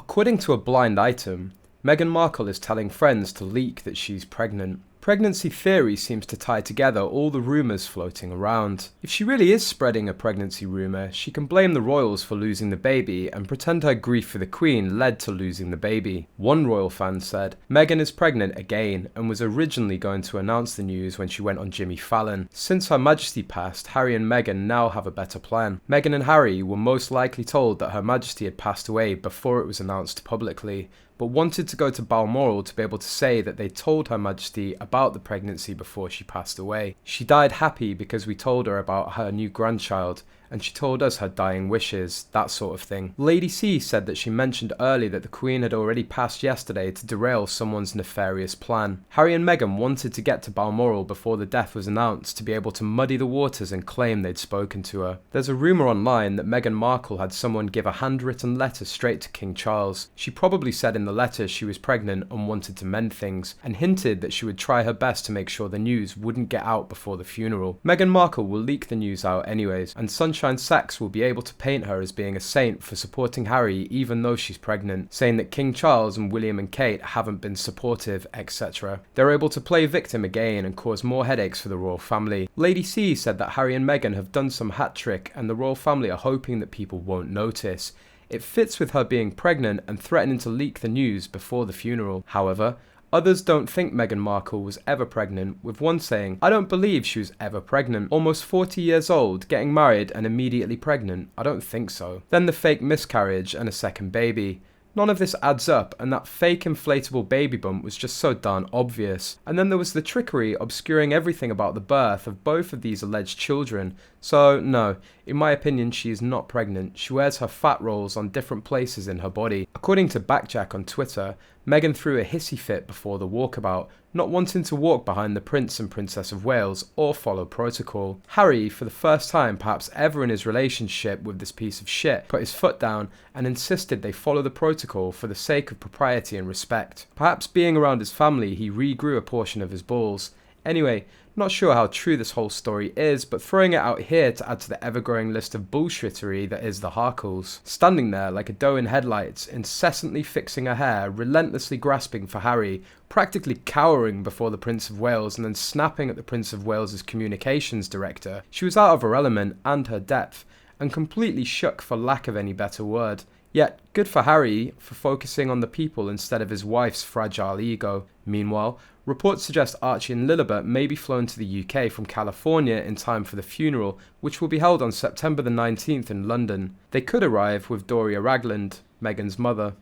According to a blind item, Meghan Markle is telling friends to leak that she's pregnant. Pregnancy theory seems to tie together all the rumours floating around. If she really is spreading a pregnancy rumour, she can blame the royals for losing the baby and pretend her grief for the Queen led to losing the baby. One royal fan said, "Meghan is pregnant again and was originally going to announce the news when she went on Jimmy Fallon. Since Her Majesty passed, Harry and Meghan now have a better plan." Meghan and Harry were most likely told that Her Majesty had passed away before it was announced publicly, but wanted to go to Balmoral to be able to say that they told Her Majesty about the pregnancy before she passed away. "She died happy because we told her about her new grandchild, and she told us her dying wishes," that sort of thing. Lady C said that she mentioned early that the Queen had already passed yesterday to derail someone's nefarious plan. Harry and Meghan wanted to get to Balmoral before the death was announced to be able to muddy the waters and claim they'd spoken to her. There's a rumour online that Meghan Markle had someone give a handwritten letter straight to King Charles. She probably said in the letter she was pregnant and wanted to mend things, and hinted that she would try her best to make sure the news wouldn't get out before the funeral. Meghan Markle will leak the news out anyways, and Sunshine Sax will be able to paint her as being a saint for supporting Harry even though she's pregnant, saying that King Charles and William and Kate haven't been supportive, etc. They're able to play victim again and cause more headaches for the royal family. Lady C said that Harry and Meghan have done some hat trick and the royal family are hoping that people won't notice. It fits with her being pregnant and threatening to leak the news before the funeral. However, others don't think Meghan Markle was ever pregnant, with one saying, "I don't believe she was ever pregnant. Almost 40 years old, getting married and immediately pregnant? I don't think so." Then the fake miscarriage and a second baby. None of this adds up, and that fake inflatable baby bump was just so darn obvious. And then there was the trickery obscuring everything about the birth of both of these alleged children. So no, in my opinion she is not pregnant. She wears her fat rolls on different places in her body. According to Backjack on Twitter, Meghan threw a hissy fit before the walkabout, not wanting to walk behind the Prince and Princess of Wales or follow protocol. Harry, for the first time perhaps ever in his relationship with this piece of shit, put his foot down and insisted they follow the protocol for the sake of propriety and respect. Perhaps being around his family, he regrew a portion of his balls. Anyway, not sure how true this whole story is, but throwing it out here to add to the ever-growing list of bullshittery that is the Harkles. Standing there like a doe in headlights, incessantly fixing her hair, relentlessly grasping for Harry, practically cowering before the Prince of Wales and then snapping at the Prince of Wales's communications director. She was out of her element and her depth, and completely shook for lack of any better word. Yet, good for Harry for focusing on the people instead of his wife's fragile ego. Meanwhile, reports suggest Archie and Lilibet may be flown to the UK from California in time for the funeral, which will be held on September the 19th in London. They could arrive with Doria Ragland, Meghan's mother.